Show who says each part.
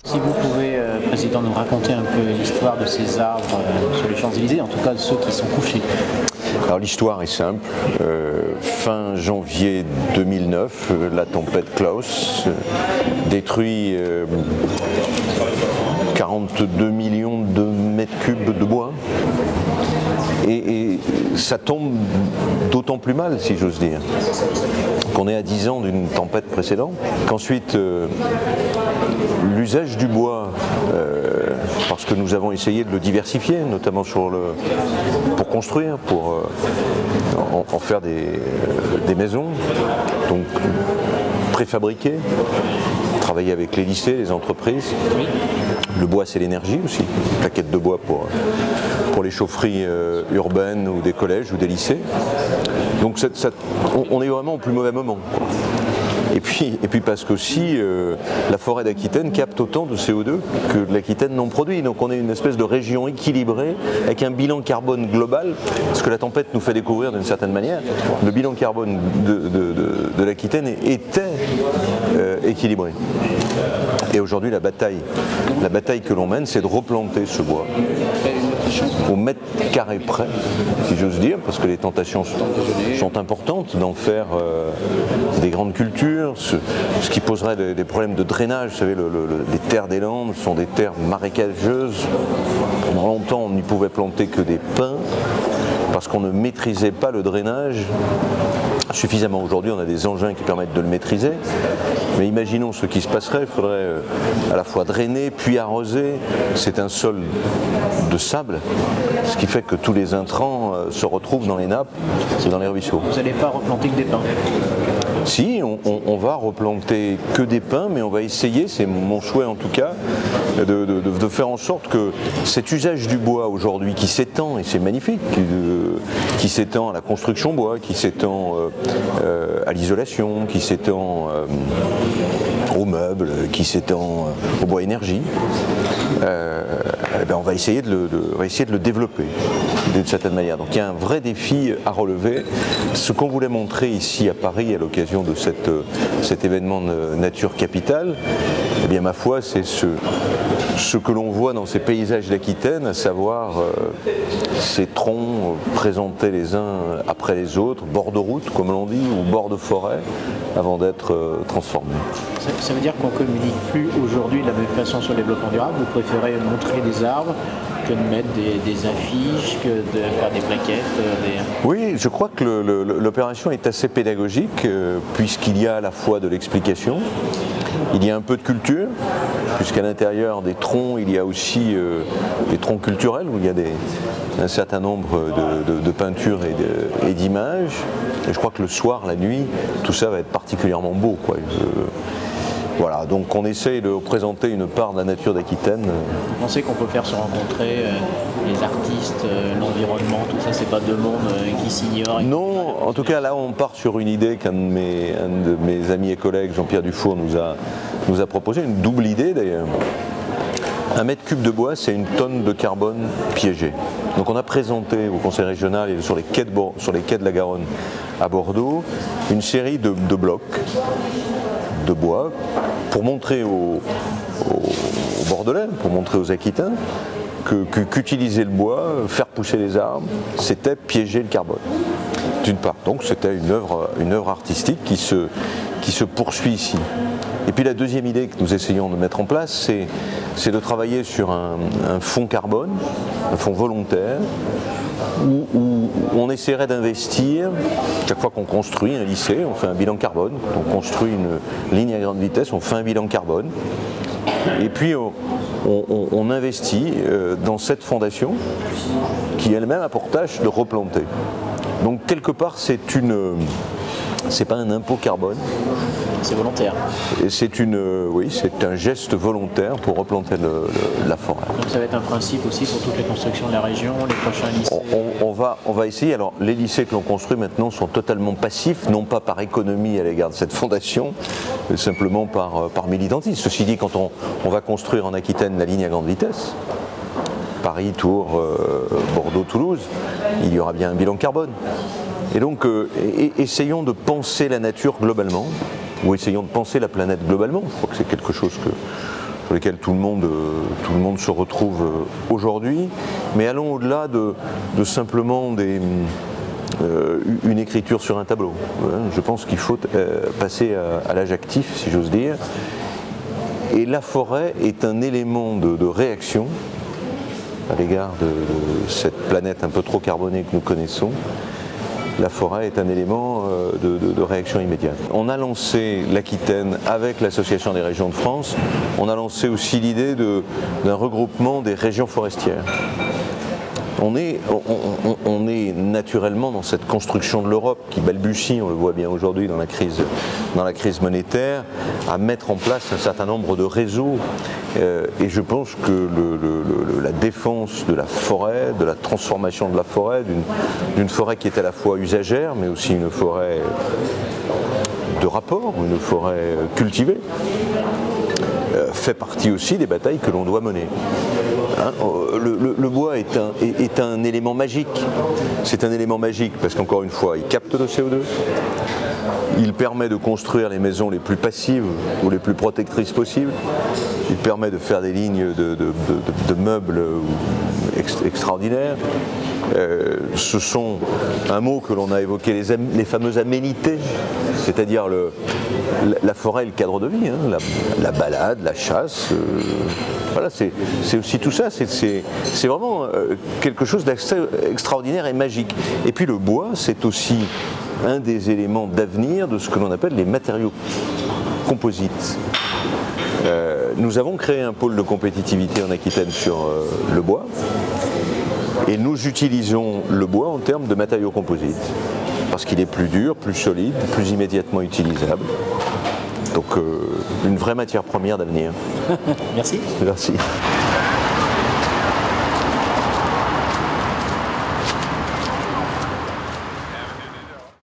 Speaker 1: Si vous pouvez, Président, nous raconter un peu l'histoire de ces arbres sur les Champs-Élysées, en tout cas de ceux qui sont couchés.
Speaker 2: Alors l'histoire est simple. Fin janvier 2009, la tempête Klaus détruit 42 millions de mètres cubes de bois. Et ça tombe d'autant plus mal, si j'ose dire, qu'on est à 10 ans d'une tempête précédente, qu'ensuite l'usage du bois, parce que nous avons essayé de le diversifier, notamment pour construire, pour en faire des maisons, donc préfabriquées, travailler avec les lycées, les entreprises. Le bois, c'est l'énergie aussi, plaquettes de bois pour les chaufferies urbaines ou des collèges ou des lycées. Donc on est vraiment au plus mauvais moment. Et puis parce qu'aussi la forêt d'Aquitaine capte autant de CO2 que l'Aquitaine n'en produit. Donc on est une espèce de région équilibrée avec un bilan carbone global, ce que la tempête nous fait découvrir d'une certaine manière. Le bilan carbone de l'Aquitaine était équilibré. Et aujourd'hui la bataille que l'on mène, c'est de replanter ce bois au mètre carré près, si j'ose dire, parce que les tentations sont importantes d'en faire des grandes cultures, ce qui poserait des problèmes de drainage. Vous savez, les terres des Landes sont des terres marécageuses. Pendant longtemps, on n'y pouvait planter que des pins, parce qu'on ne maîtrisait pas le drainage suffisamment. Aujourd'hui, on a des engins qui permettent de le maîtriser, mais imaginons ce qui se passerait. Il faudrait à la fois drainer puis arroser. C'est un sol de sable, ce qui fait que tous les intrants se retrouvent dans les nappes et dans les ruisseaux.
Speaker 1: Vous n'allez pas replanter que des pins?
Speaker 2: Si, on va replanter que des pins, mais on va essayer, c'est mon souhait en tout cas, de faire en sorte que cet usage du bois aujourd'hui qui s'étend, et c'est magnifique, qui s'étend à la construction bois, qui s'étend à l'isolation, qui s'étend aux meubles, qui s'étend au bois énergie, on va essayer de le développer d'une certaine manière. Donc il y a un vrai défi à relever. Ce qu'on voulait montrer ici à Paris à l'occasion de cet événement de Nature Capitale, eh bien ma foi, c'est ce que l'on voit dans ces paysages d'Aquitaine, à savoir ces troncs présentés les uns après les autres, bord de route comme l'on dit, ou bord de forêt, avant d'être transformés.
Speaker 1: Ça veut dire qu'on ne communique plus aujourd'hui de la même façon sur le développement durable? Vous préférez montrer des arbres que de mettre des affiches, que de faire des plaquettes
Speaker 2: Oui, je crois que l'opération est assez pédagogique, puisqu'il y a à la fois de l'explication, il y a un peu de culture, puisqu'à l'intérieur des troncs, il y a aussi des troncs culturels, où il y a un certain nombre de peintures et d'images. Et je crois que le soir, la nuit, tout ça va être particulièrement beau, quoi. Voilà, donc on essaye de présenter une part de la nature d'Aquitaine.
Speaker 1: Vous pensez qu'on peut faire se rencontrer les artistes, l'environnement, tout ça, c'est pas deux mondes qui s'ignorent?
Speaker 2: Non, en tout cas là on part sur une idée qu'un de mes amis et collègues, Jean-Pierre Dufour, nous a proposé, une double idée d'ailleurs. 1 mètre cube de bois, c'est 1 tonne de carbone piégé. Donc on a présenté au Conseil régional et sur les quais de la Garonne à Bordeaux une série de blocs de bois pour montrer aux Bordelais, pour montrer aux Aquitains qu'utiliser le bois, faire pousser les arbres, c'était piéger le carbone. D'une part, donc c'était une œuvre artistique qui se poursuit ici. Et puis la deuxième idée que nous essayons de mettre en place, c'est de travailler sur un fonds carbone, un fonds volontaire, où on essaierait d'investir, chaque fois qu'on construit un lycée, on fait un bilan carbone, on construit une ligne à grande vitesse, on fait un bilan carbone, et puis on investit dans cette fondation qui elle-même a pour tâche de replanter. Donc quelque part c'est pas un impôt carbone.
Speaker 1: C'est volontaire.
Speaker 2: Oui, c'est un geste volontaire pour replanter la forêt.
Speaker 1: Donc ça va être un principe aussi pour toutes les constructions de la région, les prochains lycées?
Speaker 2: On va essayer. Alors les lycées que l'on construit maintenant sont totalement passifs, non pas par économie à l'égard de cette fondation, mais simplement par militantisme. Ceci dit, quand on va construire en Aquitaine la ligne à grande vitesse, Paris, Tours, Bordeaux, Toulouse, il y aura bien un bilan carbone. Et donc, essayons de penser la nature globalement, ou essayons de penser la planète globalement. Je crois que c'est quelque chose sur lesquels tout le monde se retrouve aujourd'hui, mais allons au-delà de simplement une écriture sur un tableau. Je pense qu'il faut passer à l'âge actif, si j'ose dire. Et la forêt est un élément de réaction à l'égard de cette planète un peu trop carbonée que nous connaissons. La forêt est un élément de réaction immédiate. On a lancé l'Aquitaine avec l'Association des régions de France, on a lancé aussi l'idée d'un regroupement des régions forestières. On est naturellement dans cette construction de l'Europe qui balbutie, on le voit bien aujourd'hui dans la crise monétaire, à mettre en place un certain nombre de réseaux. Et je pense que la défense de la forêt, de la transformation de la forêt, d'une forêt qui est à la fois usagère, mais aussi une forêt de rapport, une forêt cultivée, fait partie aussi des batailles que l'on doit mener. Le bois est un élément magique. C'est un élément magique parce qu'encore une fois, il capte le CO2. Il permet de construire les maisons les plus passives ou les plus protectrices possibles. Il permet de faire des lignes de meubles extraordinaires. Ce sont un mot que l'on a évoqué, les fameuses aménités, c'est-à-dire la forêt est le cadre de vie, hein, la balade, la chasse, voilà, c'est aussi tout ça, c'est vraiment quelque chose d'extraordinaire et magique. Et puis le bois, c'est aussi un des éléments d'avenir de ce que l'on appelle les matériaux composites. Nous avons créé un pôle de compétitivité en Aquitaine sur le bois. Et nous utilisons le bois en termes de matériaux composites, parce qu'il est plus dur, plus solide, plus immédiatement utilisable. Donc une vraie matière première d'avenir.
Speaker 1: Merci.
Speaker 2: Merci.